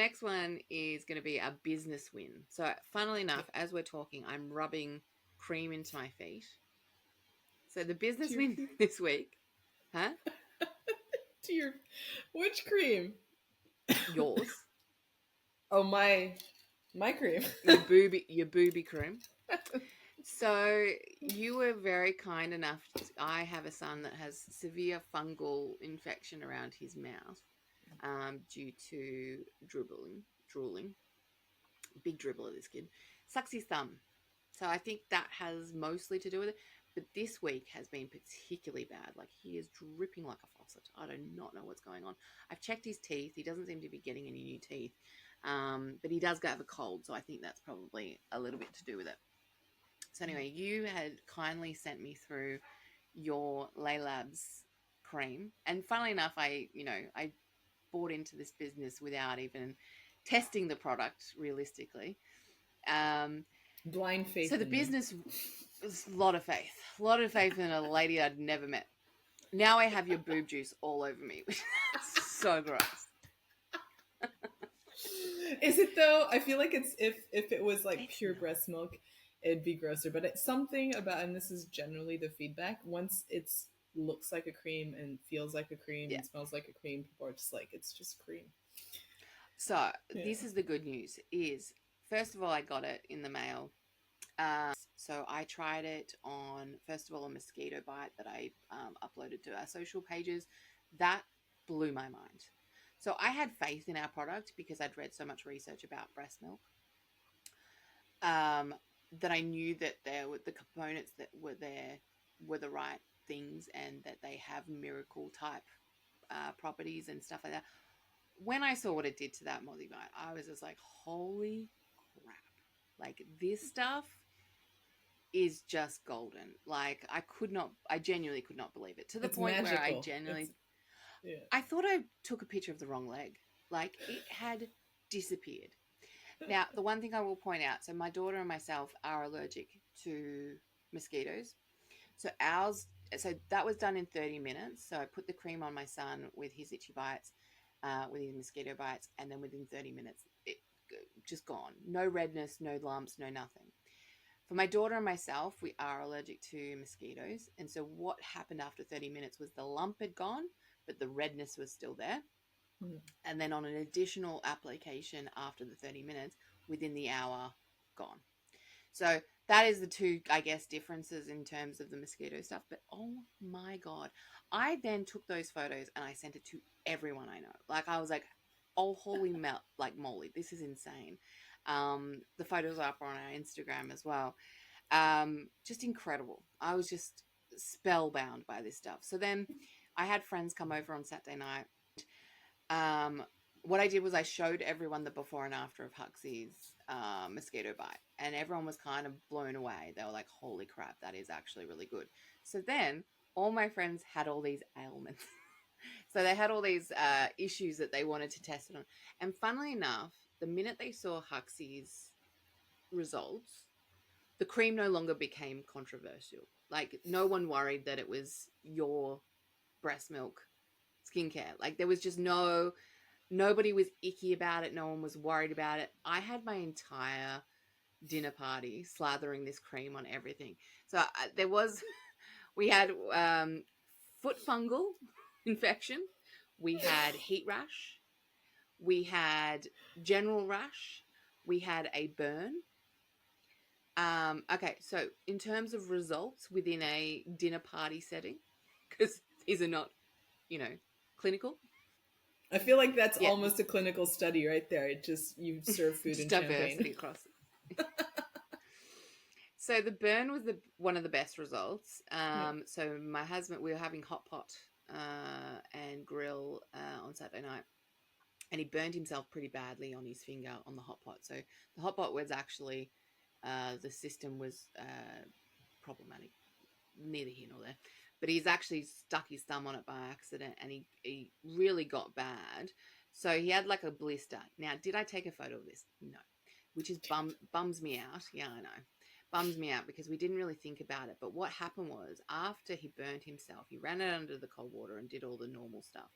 next one is going to be a business win. So, funnily enough, as we're talking, I'm rubbing cream into my feet. So, the business To your win feet. this week, huh? To your which cream? Yours, Oh, my cream. your booby cream. So, you were very kind enough. I have a son that has severe fungal infection around his mouth due to drooling. Big dribbler, this kid. Sucks his thumb. So I think that has mostly to do with it. But this week has been particularly bad. Like, he is dripping like a faucet. I do not know what's going on. I've checked his teeth. He doesn't seem to be getting any new teeth. But he does have a cold. So I think that's probably a little bit to do with it. So anyway, you had kindly sent me through your Lait Labs cream. And funnily enough, I bought into this business without even testing the product realistically. Um, Blind so faith the in me. business was a lot of faith in a lady I'd never met. Now I have your boob juice all over me, which is so gross. Is it though? I feel like it's if it was like It's pure not. breast milk, it'd be grosser. But it's something about, and this is generally the feedback. Once it's looks like a cream and feels like a cream Yeah. and smells like a cream, people are just like, it's just cream. So Yeah. this is the good news: is first of all, I got it in the mail. So I tried it on first of all a mosquito bite that I uploaded to our social pages. That blew my mind. So I had faith in our product because I'd read so much research about breast milk. That I knew that there were the components that were there were the right things and that they have miracle type properties and stuff like that. When I saw what it did to that Molly-Bite, I was just like, holy crap. Like, this stuff is just golden. Like, I genuinely could not believe it to the It's point where magical. It's yeah. I thought I took a picture of the wrong leg. Like, it had disappeared. Now, the one thing I will point out, so my daughter and myself are allergic to mosquitoes. So that was done in 30 minutes. So I put the cream on my son with his itchy bites, with his mosquito bites, and then within 30 minutes, it just gone. No redness, no lumps, no nothing. For my daughter and myself, we are allergic to mosquitoes. And so what happened after 30 minutes was the lump had gone, but the redness was still there. Mm. And then on an additional application after the 30 minutes, within the hour, gone. So that is the two, I guess, differences in terms of the mosquito stuff. But oh my God. I then took those photos and I sent it to everyone I know. Like, I was like, oh, holy like moly, this is insane. The photos are up on our Instagram as well. Just incredible. I was just spellbound by this stuff. So then I had friends come over on Saturday night. Um, what I did was I showed everyone the before and after of Huxley's mosquito bite, and everyone was kind of blown away. They were like, "Holy crap, that is actually really good." So then all my friends had all these ailments. So they had all these issues that they wanted to test it on. And funnily enough, the minute they saw Huxley's results, the cream no longer became controversial. Like, no one worried that it was your breast milk skincare. Like, there was just nobody was icky about it. No one was worried about it. I had my entire dinner party slathering this cream on everything. So we had foot fungal infection. We had heat rash. We had general rash. We had a burn. Okay, so in terms of results within a dinner party setting, because these are not, clinical. I feel like that's Yeah, almost a clinical study right there. It just you serve food just and champagne. diversity across. So the burn was one of the best results. Yeah. So my husband, we were having hot pot and grill on Saturday night, and he burned himself pretty badly on his finger on the hot pot. So the hot pot was actually the system was problematic, neither here nor there. But he's actually stuck his thumb on it by accident, and he really got bad. So he had like a blister. Now, did I take a photo of this? No, which is bums me out. Yeah, I know. Bums me out because we didn't really think about it. But what happened was after he burned himself, he ran it under the cold water and did all the normal stuff.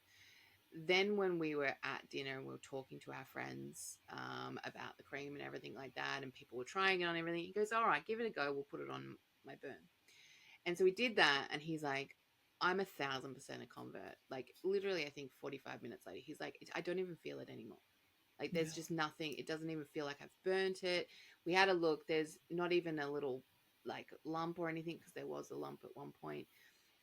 then when we were at dinner and we were talking to our friends about the cream and everything like that, and people were trying it on everything, he goes, all right, give it a go. We'll put it on my burn. And so we did that, and he's like, I'm 1,000% a convert. Like, literally, I think 45 minutes later, he's like, I don't even feel it anymore. Like, there's just nothing. It doesn't even feel like I've burnt it. We had a look. There's not even a little, like, lump or anything, because there was a lump at one point.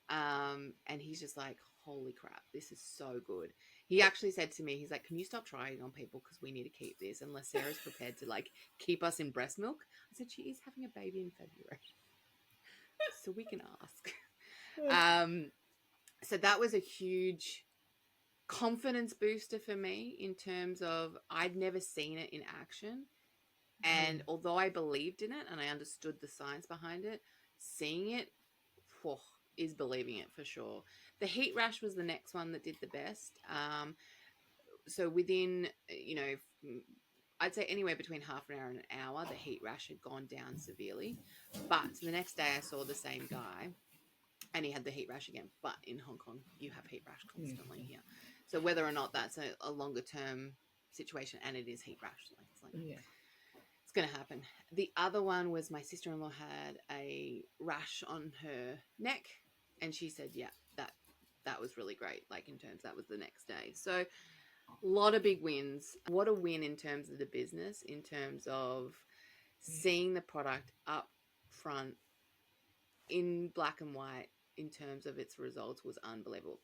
And he's just like, holy crap, this is so good. He actually said to me, he's like, can you stop trying on people, because we need to keep this unless Sarah's prepared to, like, keep us in breast milk. I said, she is having a baby in February, so we can ask. So that was a huge confidence booster for me, in terms of I'd never seen it in action. And although I believed in it and I understood the science behind it, seeing it is believing it for sure. The heat rash was the next one that did the best. So within, I'd say anywhere between half an hour and an hour, the heat rash had gone down severely. But the next day I saw the same guy, and he had the heat rash again. But in Hong Kong, you have heat rash constantly here. So whether or not that's a longer term situation, and it is heat rash, it's going to happen. The other one was my sister-in-law had a rash on her neck, and she said, yeah, that was really great. Like, in terms, that was the next day. So a lot of big wins. What a win in terms of the business, in terms of seeing the product up front in black and white, in terms of its results, was unbelievable.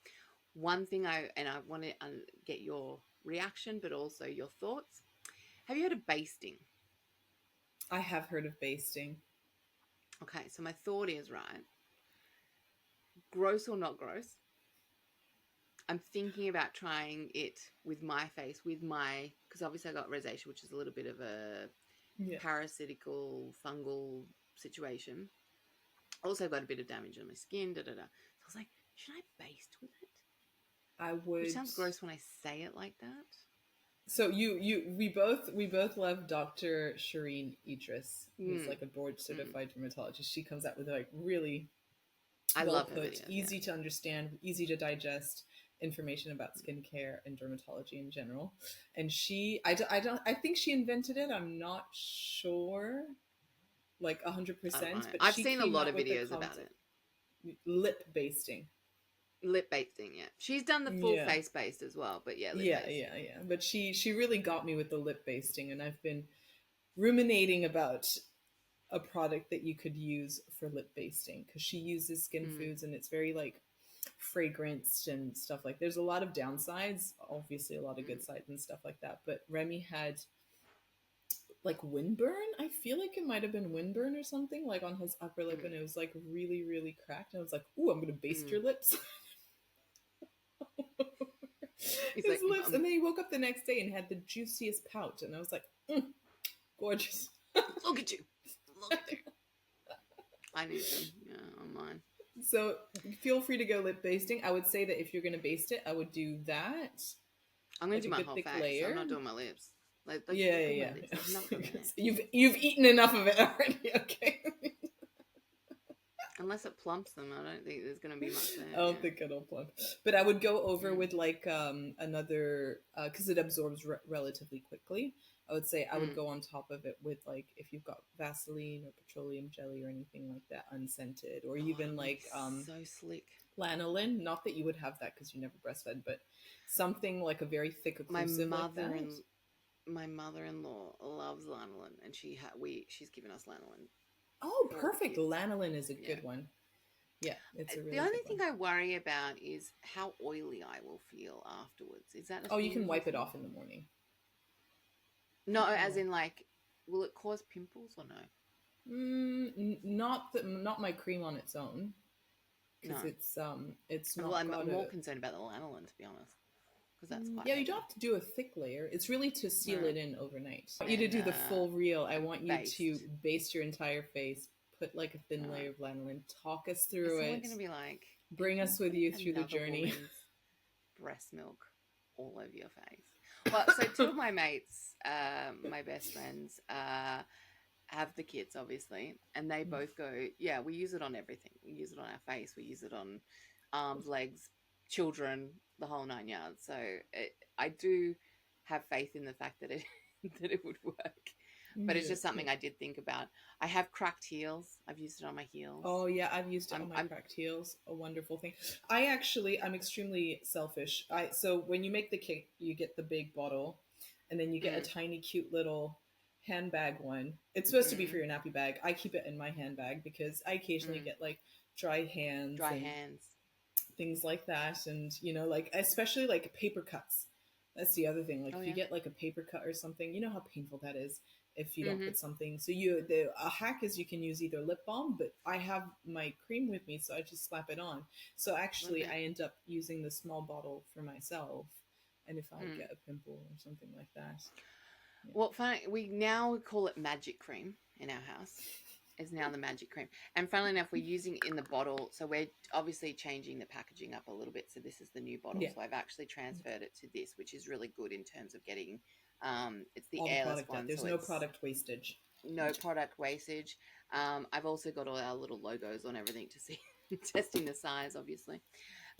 One thing I want to get your reaction, but also your thoughts. Have you heard of basting? I have heard of basting. Okay, so my thought is, right, gross or not gross, I'm thinking about trying it with my face, because obviously I got rosacea, which is a little bit of a parasitical, fungal situation. Also got a bit of damage on my skin, So I was like, should I baste with it? I would. Which sounds gross when I say it like that. So we both love Dr. Shireen Idris, who's like a board certified dermatologist. She comes out with like really well put, easy to understand, easy to digest information about skincare and dermatology in general. And I think she invented it. I'm not sure, like 100%. But I've seen a lot of videos about it. Lip basting. Lip basting, yeah. She's done the full face baste as well, but lip basting. Yeah. But she really got me with the lip basting, and I've been ruminating about a product that you could use for lip basting, because she uses skin foods, and it's very like fragranced and stuff. Like, there's a lot of downsides, obviously a lot of good sides and stuff like that. But Remy had like windburn. I feel like it might have been windburn or something, like on his upper lip, and it was like really, really cracked. And I was like, "Ooh, I'm gonna baste your lips." His like, lips, and then he woke up the next day and had the juiciest pout, and I was like, gorgeous. Look at you. Look at you. I need them, on mine. So feel free to go lip basting. I would say that if you're going to baste it, I would do that. I'm going to do my whole face. Layer. I'm not doing my lips. Like yeah. You've eaten enough of it already. Okay. Unless it plumps them, I don't think there's going to be much there. I don't think it'll plump. But I would go over with like another, because it absorbs relatively quickly. I would say I would go on top of it with, like, if you've got Vaseline or petroleum jelly or anything like that, unscented, or even like so slick lanolin. Not that you would have that because you never breastfed, but something like a very thick occlusive like that. My mother-in-law loves lanolin, and she's given us lanolin. Oh, perfect! Lanolin is a good one. Yeah, it's a really the only thing I worry about is how oily I will feel afterwards. Is that you can wipe it off in the morning? No, as in, like, will it cause pimples or no? Not my cream on its own, because it's not. Well, I'm more concerned about the lanolin, to be honest, because that's quite. Yeah, you don't have to do a thick layer. It's really to seal it in overnight. I want you to do the full reel. I want you to baste your entire face. Put like a thin layer of lanolin. Talk us through it. It's going to be like, bring us with you through the journey. Breast milk all over your face. Well, so two of my mates, my best friends, have the kids, obviously, and they both go, we use it on everything. We use it on our face. We use it on arms, legs, children, the whole nine yards. So I do have faith in the fact that it that it would work. But it's Yeah, just yeah. something I did think about. I have cracked heels. I've used it on my heels. Oh yeah, I've used it on my I'm cracked heels. A wonderful thing. I'm extremely selfish. I So when you make the cake, you get the big bottle, and then you get a mm, tiny, cute little handbag one. It's supposed to be for mm, your nappy bag. I keep it in my handbag because I occasionally mm, get like dry hands dry and hands. things like that, and like especially like paper cuts. That's the other thing. Like Oh if you yeah. get like a paper cut or something, you know how painful that is if you don't Mhm. put something. So the a hack is you can use either lip balm, but I have my cream with me, so I just slap it on. So actually Okay. I end up using the small bottle for myself, and if I Mm. get a pimple or something like that, yeah. Well, funny, we now call it magic cream in our house. Is now the magic cream. And funnily enough, we're using it in the bottle. So we're obviously changing the packaging up a little bit. So this is the new bottle. Yeah, So I've actually transferred it to this, which is really good in terms of getting, it's the all the airless product out. one. There's So no it's product wastage. no product wastage. I've also got all our little logos on everything to see, testing the size, obviously.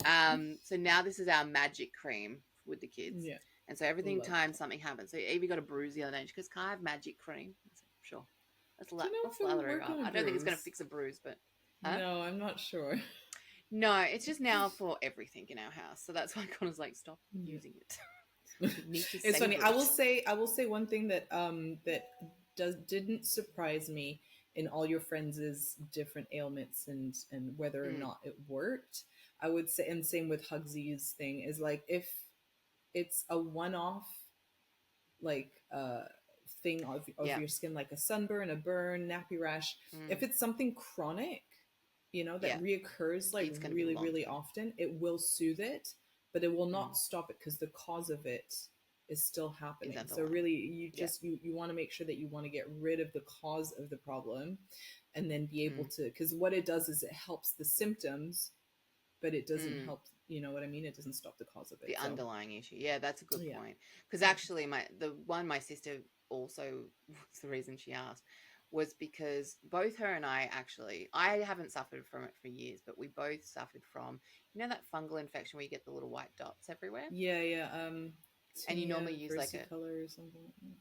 So now this is our magic cream with the kids. Yeah, And so every love time that. something happens, so Evie got a bruise the other day, and she goes, "Can I have magic cream?" I said, "Sure." Do you know Let's if it would lather it work up. on a I don't think it's going to bruise? fix a bruise, but huh? No, I'm not sure. No, it's just now for everything in our house. So that's why Connor's like, "Stop Yeah. using it. You need to It's funny. savor it." I will say one thing that didn't surprise me in all your friends' different ailments and whether or Mm, not it worked. I would say, and same with Hugsy's thing, is like if it's a one off like thing of yeah, your skin, like a sunburn, a burn, nappy rash, mm, if it's something chronic, that yeah, reoccurs like it's going to be really, long really term. often, it will soothe it, but it will Mm, not stop it because the cause of it is still is happening. So underlying. really, Yeah. you want to make sure that you want to get rid of the cause of the problem, and then be able Mm, to, because what it does is it helps the symptoms, but it doesn't mm. help. You know what I mean? It doesn't stop the cause of The it. So underlying issue. Yeah, that's a good yeah, point. Because yeah. actually, my sister also was the reason she asked was because both her and I actually I haven't suffered from it for years, but we both suffered from that fungal infection where you get the little white dots everywhere, Yeah, yeah. and you Tinea normally use like a versicolor or something like that.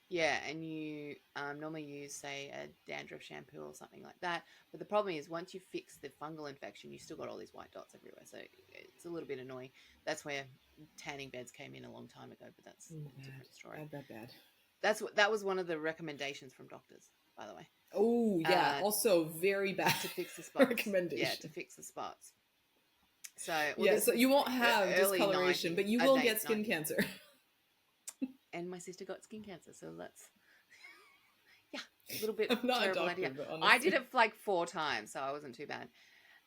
yeah, and you normally use say a dandruff shampoo or something like that. But the problem is once you fix the fungal infection, you still got all these white dots everywhere, so it's a little bit annoying. That's where tanning beds came in a long time ago, but that's Oh, a bad, different story. bad, bad, bad. That was one of the recommendations from doctors, by the way, Oh, yeah. uh, Also, very bad to fix the spots. Yeah, to recommendation. fix the spots. So, well, Yeah, this so is you won't have early discoloration, 90s, but you will late get skin 90s, cancer. and my sister got skin cancer. So that's yeah, a little bit I'm not a terrible idea. doctor, but I did honestly. it like 4 times, so I wasn't too bad.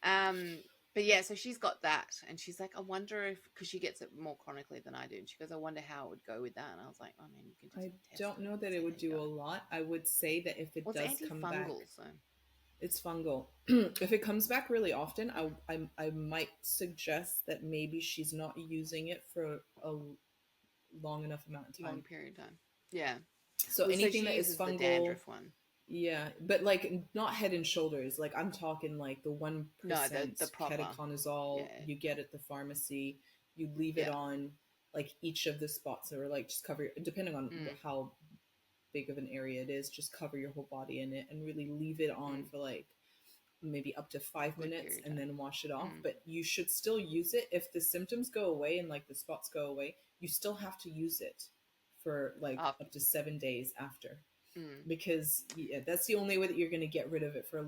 Um, but yeah, so she's got that, and she's like, I wonder if because she gets it more chronically than I do, and she goes, I wonder how it would go with that. And I was like, oh man, you can just I test don't it know and that it see would how you do go. a lot. I would say that if it Well, it's does come back, antifungal, so it's fungal. If it comes back really often, I might suggest that maybe she's not using it for a long enough amount of long time. period of time. Yeah. So Well, so anything she that is uses the fungal, dandruff one. yeah, but like not Head and Shoulders. Like I'm talking like the one No, percent the proper. ketoconazole Yeah, you get at the pharmacy. You leave it yeah. on like each of the spots, or like just cover, depending on Mm, how big of an area it is. Just cover your whole body in it and really leave it on mm. for like maybe up to five Good minutes, period of and time. then wash it off. Mm. But you should still use it if the symptoms go away and like the spots go away. You still have to use it for like After, up to 7 days after, mm, because yeah, that's the only way that you're going to get rid of it for a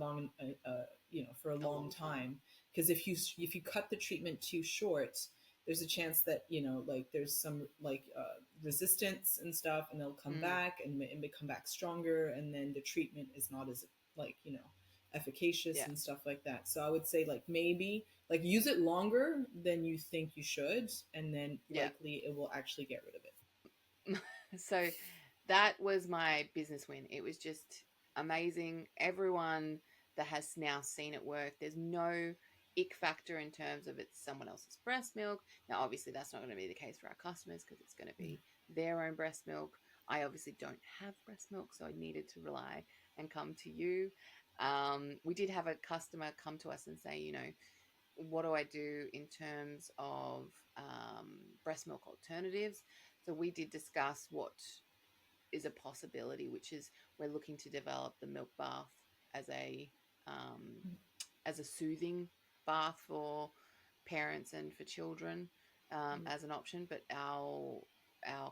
for a a long long time. time. Because if you cut the treatment too short, there's a chance that like there's some like resistance and stuff, and they'll come Mm, back and may come back stronger, and then the treatment is not as like efficacious yeah, and stuff like that. So I would say like maybe like use it longer than you think you should, and then yeah. likely it will actually get rid of it. So that was my business win. It was just amazing. Everyone that has now seen it work, there's no ick factor in terms of it's someone else's breast milk. Now, obviously, that's not going to be the case for our customers because it's going to Yeah. be their own breast milk. I obviously don't have breast milk, so I needed to rely and come to you. We did have a customer come to us and say, what do I do in terms of breast milk alternatives? So we did discuss what is a possibility, which is we're looking to develop the milk bath as a um, as a soothing bath for parents and for children as an option. But our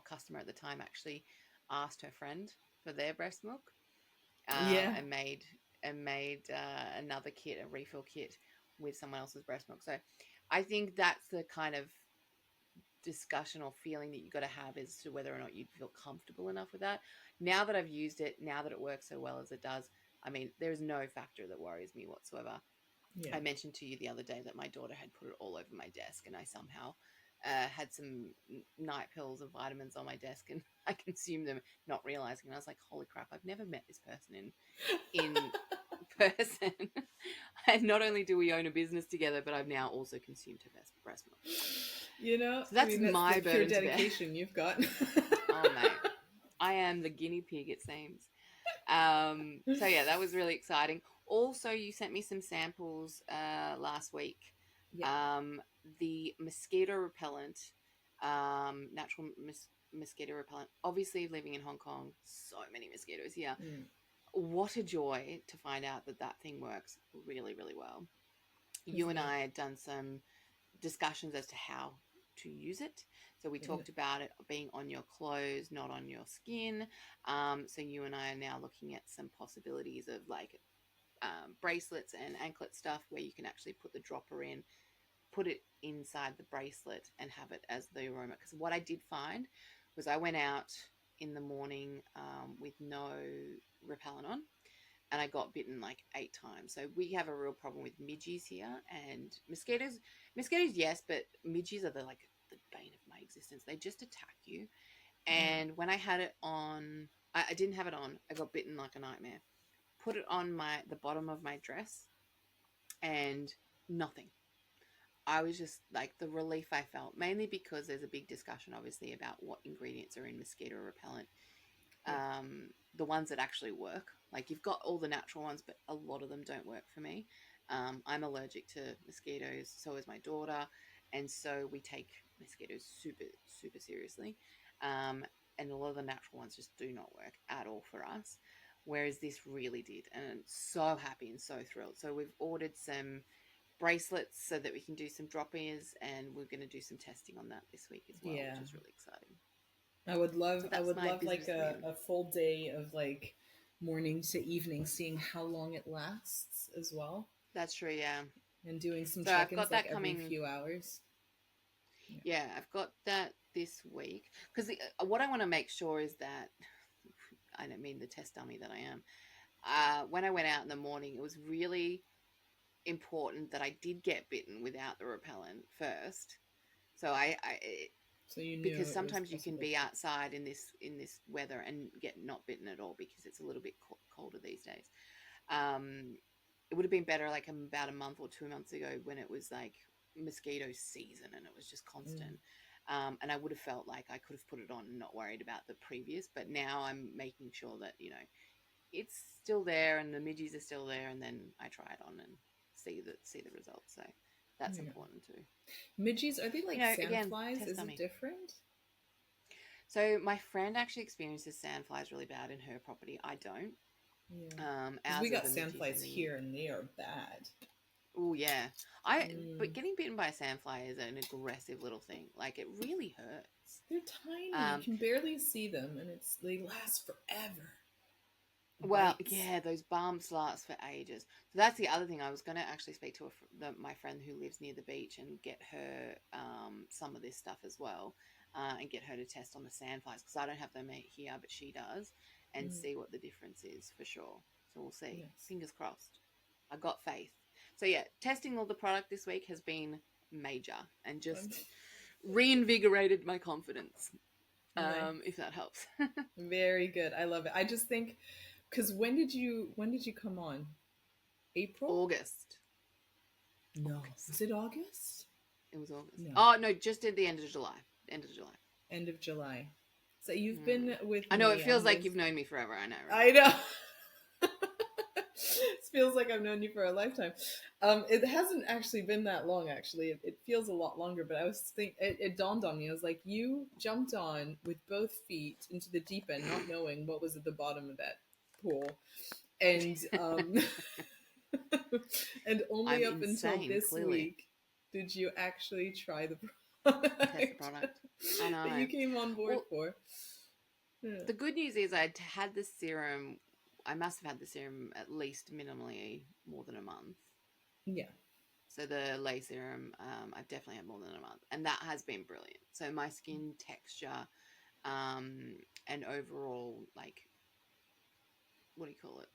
customer at the time actually asked her friend for their breast milk Yeah. and made another kit, a refill kit with someone else's breast milk. So I think that's the kind of discussion or feeling that you got to have as to whether or not you'd feel comfortable enough with that. Now that I've used it, now that it works so well as it does, I mean, there's no factor that worries me whatsoever. Yeah. I mentioned to you the other day that my daughter had put it all over my desk, and I somehow had some night pills and vitamins on my desk, and I consumed them, not realizing. And I was like, "Holy crap! I've never met this person in person." And not only do we own a business together, but I've now also consumed her breast milk. You know, So that's I mean, that's my the pure burden to bear. dedication you've got. Oh mate, I am the guinea pig, it seems. So yeah, that was really exciting. Also, you sent me some samples last week. Yeah. The mosquito repellent, natural mosquito repellent. Obviously, living in Hong Kong, so many mosquitoes here. What a joy to find out that that thing works really, really well. You and I had done some discussions as to how to use it. So we talked about it being on your clothes, not on your skin. So you and I are now looking at some possibilities of like bracelets and anklet stuff where you can actually put the dropper in, put it inside the bracelet and have it as the aroma. Because what I did find was I went out in the morning with no repellent on, and I got bitten like 8 times. So we have a real problem with midges here, and mosquitoes. Mosquitoes, yes, but midges are the bane of my existence. They just attack you. And when I had it on, I didn't have it on. I got bitten like a nightmare. Put it on the bottom of my dress, and nothing. I was just like the relief I felt, mainly because there's a big discussion, obviously, about what ingredients are in mosquito repellent. The ones that actually work. Like you've got all the natural ones, but a lot of them don't work for me. I'm allergic to mosquitoes, so is my daughter, and so we take mosquitoes super, super seriously. And a lot of the natural ones just do not work at all for us, whereas this really did, and I'm so happy and so thrilled. So we've ordered some bracelets so that we can do some drop ears, and we're going to do some testing on that this week as well, which is really exciting. So I that's would my love like business plan. a full day of like morning to evening, seeing how long it lasts as well, That's true, yeah. and doing some So I've check-ins got like that every coming. few hours. Yeah, I've got that this week because what I want to make sure is that I don't mean the test dummy that I am. When I went out in the morning, it was really important that I did get bitten without the repellent first. So So you knew because it was sometimes you can possible. be outside in this weather and get not bitten at all because it's a little bit colder these days. Um, it would have been better like about a month or 2 months ago when it was like mosquito season and it was just constant. And I would have felt like I could have put it on and not worried about the previous. But now I'm making sure that it's still there and the midges are still there, and then I try it on and see the results. So that's important too. Midges, are they like Again, sandflies? test Is it dummy. different? So my friend actually experiences sandflies really bad in her property. I don't. Yeah. Because we Ours are got the midges sandflies and the. here and they are bad. Oh yeah, but getting bitten by a sandfly is an aggressive little thing. Like it really hurts. They're tiny. You Um, can barely see them, and they last forever. The well, bites. yeah, those bumps last for ages. So that's the other thing. I was going to actually speak to my friend who lives near the beach and get her some of this stuff as well, and get her to test on the sandflies because I don't have them here, but she does, and see what the difference is for sure. So we'll see. Yes. Fingers crossed. I got faith. So yeah, testing all the product this week has been major and just reinvigorated my confidence. Nice. If that helps. Very good. I love it. I just think because when did you come on? April? August. No. August. Was it August? It was August. No. Oh no, just at the end of July. End of July. End of July. So you've been with I know me it feels on like this. you've known me forever. I know. Right? I know. feels like I've known you for a lifetime. It hasn't actually been that long. Actually, it feels a lot longer. But I was it dawned on me. I was like, you jumped on with both feet into the deep end, not knowing what was at the bottom of that pool, and and only I'm up until insane, this clearly. week did you actually try the Test the product product. I that you know. came on board Well, for. Yeah. the good news is I'd had the serum. I must have had the serum at least minimally more than a month. Yeah. So the lay serum, I've definitely had more than a month, and that has been brilliant. So my skin texture, and overall, like, what do you call it?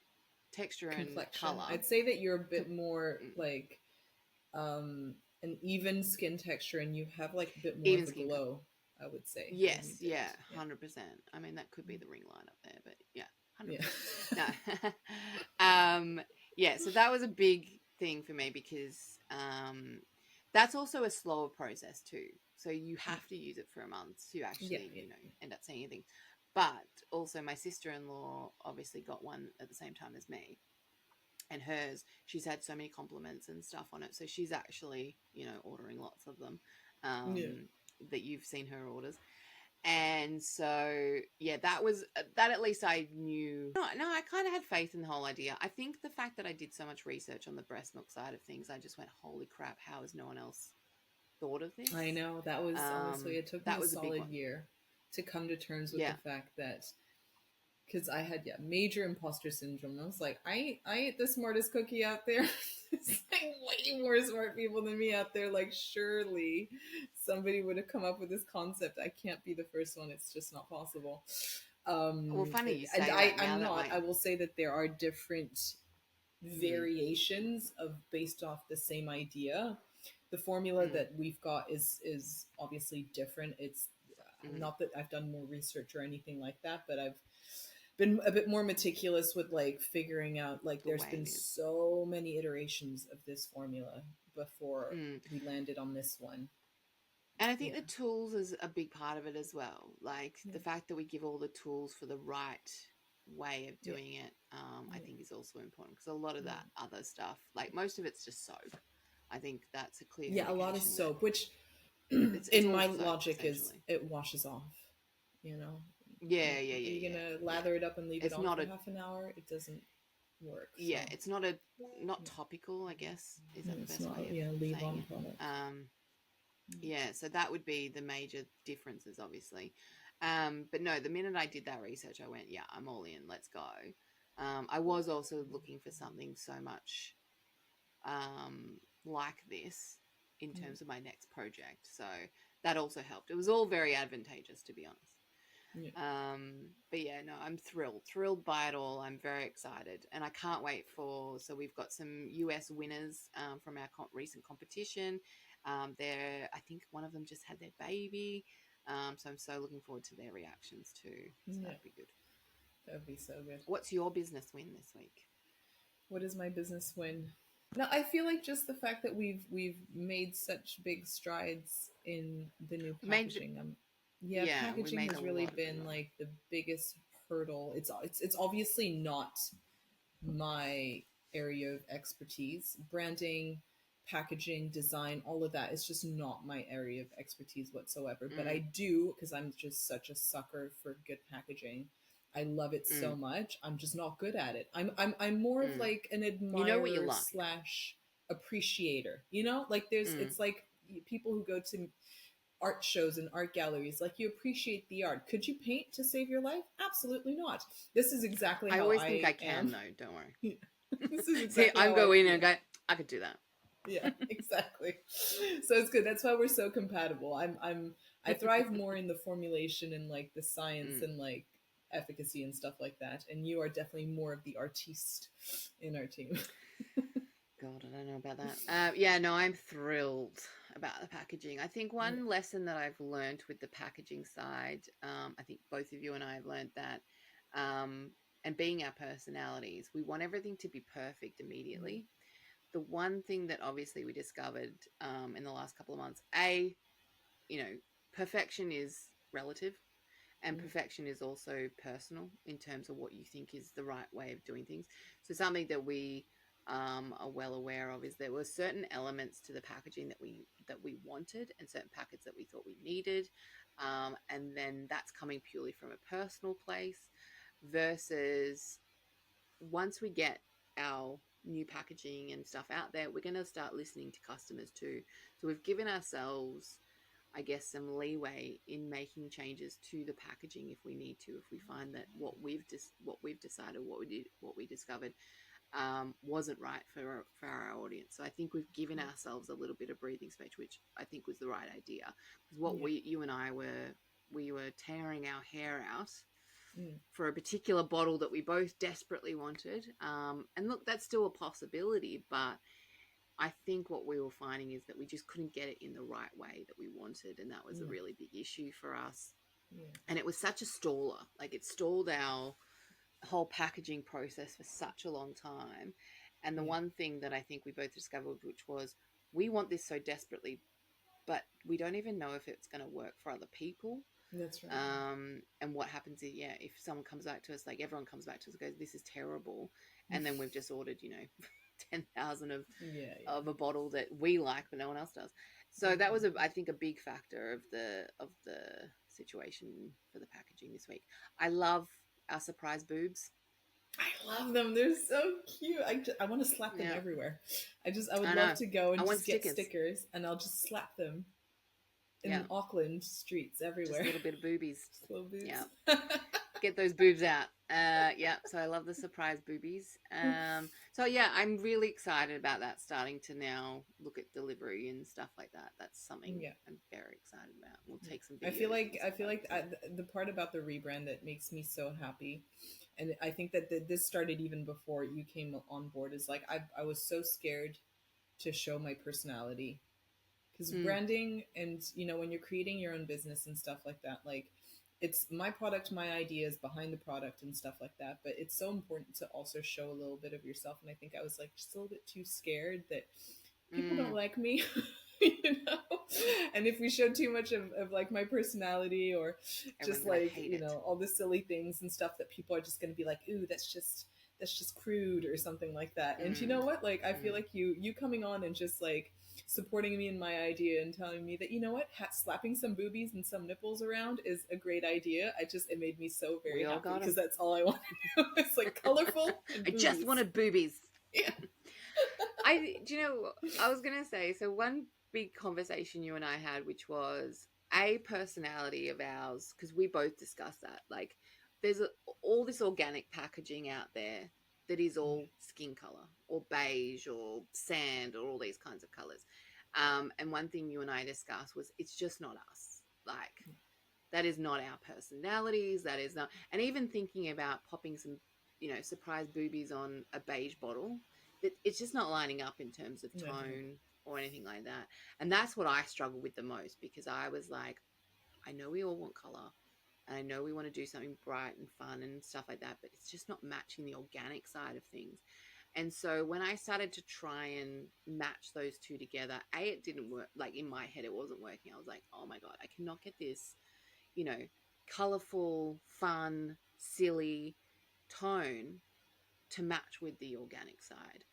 Texture and Complexion. color. I'd say that you're a bit more Mm, like an even skin texture and you have like a bit more even of a skin. glow, I would say, than you Yes, did. yeah, Yeah. 100%. I mean, that could be the ring light up there, but yeah, Yeah. 100%. No. Yeah, so that was a big thing for me because that's also a slower process too. So you have to use it for a month to Yeah, actually, yeah, end up seeing anything. But also my sister-in-law obviously got one at the same time as me. And hers, she's had so many compliments and stuff on it. So she's actually, ordering lots of them, yeah. that you've seen her orders. And so, yeah, that at least I knew. No, I kind of had faith in the whole idea. I think the fact that I did so much research on the breast milk side of things, I just went, holy crap, how has no one else thought of this? I know that was honestly, it took me That a was a big solid one. year to come to terms with the Yeah. fact that because I had major imposter syndrome. I was like, I ain't the smartest cookie out there. It's like way more smart people than me out there. Like surely somebody would have come up with this concept. I can't be the first one. It's just not possible. Well, funny you And say that now I'm that not. my. I will say that there are different Mm, variations of based off the same idea. The formula mm, that we've got is obviously different. It's mm, not that I've done more research or anything like that, but I've been a bit more meticulous with like figuring out like the there's way been it is. so many iterations of this formula before Mm. we landed on this one. And I think Yeah. the tools is a big part of it as well. Like Yeah. the fact that we give all the tools for the right way of Yeah. doing it, I Yeah. think is also important because a lot of Yeah. that other stuff, like most of it's just soap. I think that's a clear Yeah, a lot of indication that soap, which it's in all my soap logic is essentially. it washes off. You know, Yeah, yeah, are you yeah, gonna yeah, yeah. lather it up and leave it It's on not for a half an hour? It doesn't work. yeah, So it's not topical, I guess. Is that the it's best not way of leave saying on it? product. Yeah, so that would be the major differences, obviously. But no, the minute I did that research, I went, yeah, I'm all in. Let's go. I was also looking for something so much like this in Yeah. terms of my next project. So that also helped. It was all very advantageous, to be honest. Yeah. But yeah, no, I'm thrilled by it all. I'm very excited, and I can't wait for. So we've got some US winners from our recent competition. I think one of them just had their baby, so I'm so looking forward to their reactions too. So Yeah. that'll be good. That'd be so good. What's your business win this week? What is my business win? No, I feel like just the fact that we've made such big strides in the new We made packaging. Yeah, Yeah, we packaging made a has really lot of been inroads. like the biggest hurdle. It's obviously not my area of expertise. Branding, packaging, design, all of that is just not my area of expertise whatsoever. But I Mm, do because I'm just such a sucker for good packaging. I love it so mm, much. I'm just not good at it. I'm more of mm. like an You know what you admirer like. slash appreciator. Like Mm. it's like people who go to art shows and art galleries, like you appreciate the art. Could you paint to save your life? Absolutely not. This is exactly I how always think I I can am. though. Don't worry. This is See, exactly I'm how I going and feel. go. I could do that. Yeah, exactly. So it's good. That's why we're so compatible. I thrive more in the formulation and like the science Mm. and like efficacy and stuff like that. And you are definitely more of the artiste in our team. God, I don't know about that. Yeah, no, I'm thrilled about the packaging. I think Yeah. one lesson that I've learned with the packaging side, I think both of you and I have learned that, um, and being our personalities, we want everything to be perfect immediately. The one thing that obviously we discovered in the last couple of months, you know, perfection is relative. And Yeah. perfection is also personal in terms of what you think is the right way of doing things. So something that we are well aware of, is there were certain elements to the packaging that we wanted, and certain packets that we thought we needed, and then that's coming purely from a personal place, versus once we get our new packaging and stuff out there, we're going to start listening to customers too. So we've given ourselves, I guess, some leeway in making changes to the packaging if we need to, if we find that what we've decided, what we discovered, wasn't right for our audience. So I think we've given ourselves a little bit of breathing space, which I think was the right idea. Because what Yeah. you and I we were tearing our hair out Mm. for a particular bottle that we both desperately wanted. And look, that's still a possibility, but I think what we were finding is that we just couldn't get it in the right way that we wanted, and that was a Yeah. really big issue for us. Yeah. And it was such a staller; like it stalled our whole packaging process for such a long time. And the Yeah. one thing that I think we both discovered, which was we want this so desperately, but we don't even know if it's going to work for other people. That's right. Yeah. And what happens is, yeah, if someone comes back to us, like everyone comes back to us and goes, this is terrible. And then we've just ordered, 10,000 Yeah. of Yeah. a bottle that we like, but no one else does. So that was, I think, a big factor of the situation for the packaging this week. I love our surprise boobs. I love them. They're so cute. I want to slap them Yeah, everywhere. I would I love know. to go I and want just get stickers. stickers and I'll just slap them Yeah, in Auckland streets just a everywhere. little bit of boobies. Just little boobs. Yeah, get those boobs out. Yeah, so I love the surprise boobies. So yeah, I'm really excited about that, starting to now look at delivery and stuff like that. That's something Yeah. I'm very excited about. We'll Yeah. take some I feel videos like and I stuff feel out like too. the part about the rebrand that makes me so happy, and I think that this started even before you came on board. Is like I was so scared to show my personality, because Mm, branding and when you're creating your own business and stuff like that, like it's my product, my ideas behind the product and stuff like that, but it's so important to also show a little bit of yourself. And I think I was like just a little bit too scared that people don't mm. like me. you know and if we show too much of like my personality, or just Everyone's gonna like hate it. all the silly things and stuff, that people are just going to be like, ooh, that's just crude or something like that. And you know Mm, what, like I feel mm. like you coming on and just like supporting me in my idea and telling me that, you know what, slapping some boobies and some nipples around is a great idea. It made me so We very all happy, got because them. that's all I want to do. It's like colorful and I just boobies. wanted boobies. Yeah. Do you know, I was going to say, so one big conversation you and I had, which was a personality of ours, because we both discussed that. Like, there's all this organic packaging out there that is Yeah. all skin color or beige or sand or all these kinds of colors. And one thing you and I discussed was it's just not us. Like, that is not our personalities. That is not, and even thinking about popping some, surprise boobies on a beige bottle, that it's just not lining up in terms of No. tone or anything like that. And that's what I struggle with the most, because I was like, I know we all want color, and I know we want to do something bright and fun and stuff like that, but it's just not matching the organic side of things. And so when I started to try and match those two together, it didn't work. Like in my head, it wasn't working. I was like, oh my God, I cannot get this, you know, colorful, fun, silly tone to match with the organic side.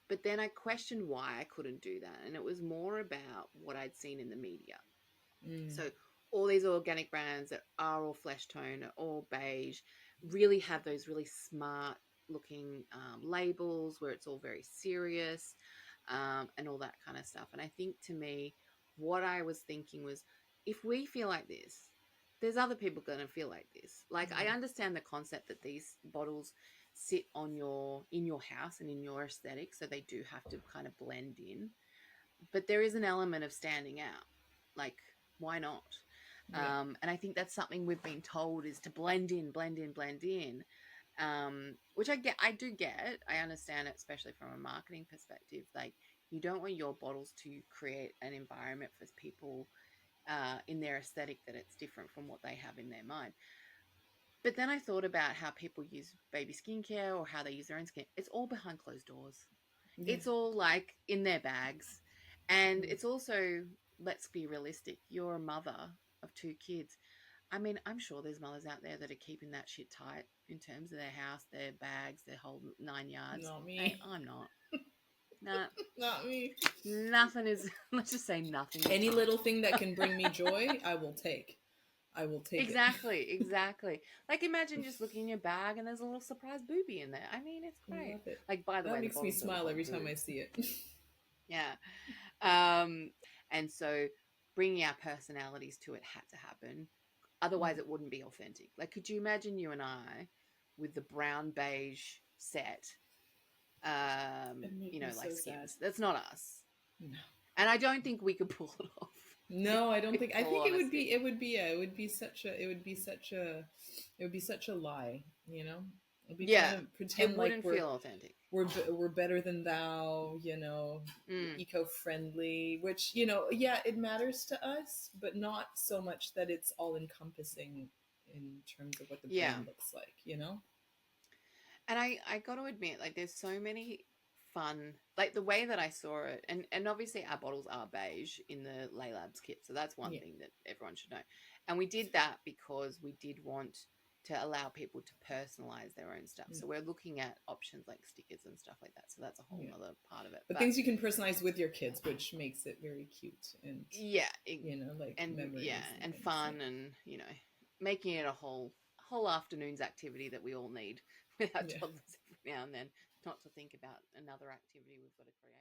But then I questioned why I couldn't do that. And it was more about what I'd seen in the media. Mm. So all these organic brands that are all flesh tone, all beige, really have those really smart looking labels where it's all very serious, and all that kind of stuff. And I think, to me, what I was thinking was, if we feel like this, there's other people going to feel like this. Like, I Yeah. understand the concept that these bottles sit on in your house and in your aesthetic, so they do have to kind of blend in, but there is an element of standing out. Like, why not? Yeah. And I think that's something we've been told, is to blend in, blend in, blend in. Which I do get. I understand it, especially from a marketing perspective. Like, you don't want your bottles to create an environment for people in their aesthetic that it's different from what they have in their mind. But then I thought about how people use baby skincare or how they use their own skin. It's all behind closed doors. Yeah. It's all like in their bags. And Mm. it's also, let's be realistic, you're a mother of two kids. I mean, I'm sure there's mothers out there that are keeping that shit tight in terms of their house, their bags, their whole 9 yards. Not Hey, me. I'm not. Nah, Not me. nothing is. Let's just say nothing is Any tight. little thing that can bring me joy, I will take. I will take it. Exactly, exactly. Like imagine just looking in your bag and there's a little surprise booby in there. I mean, it's great. Love it. Like by the That way, the makes me bottles don't look smile like every time I boob. see it. Yeah. Um, and so bringing our personalities to it had to happen. Otherwise, it wouldn't be authentic. Like, could you imagine you and I with the brown beige set, It'd make me like so sad. Skims? That's not us. No. And I don't think we could pull it off. No, I don't In think. I all think honesty. it would be such a, it would be such a lie. You know, it'd be trying Yeah. to It pretend like wouldn't feel authentic. we're better than thou. You know, Mm. eco-friendly. Which, you know, yeah, it matters to us, but not so much that it's all encompassing in terms of what the Yeah. brand looks like. You know. And I got to admit, like, there's so many fun, like the way that I saw it, and obviously our bottles are beige in the Lay Labs kit, so that's one Yeah. thing that everyone should know. And we did that because we did want to allow people to personalize their own stuff. Mm. So we're looking at options like stickers and stuff like that. So that's a whole Yeah. other part of it. But things you can personalize with your kids, which makes it very cute and, yeah, you know, like and memories yeah, and and things. fun, Yeah. and making it a whole afternoon's activity that we all need with our Yeah. toddlers every now and then, not to think about another activity we've got to create.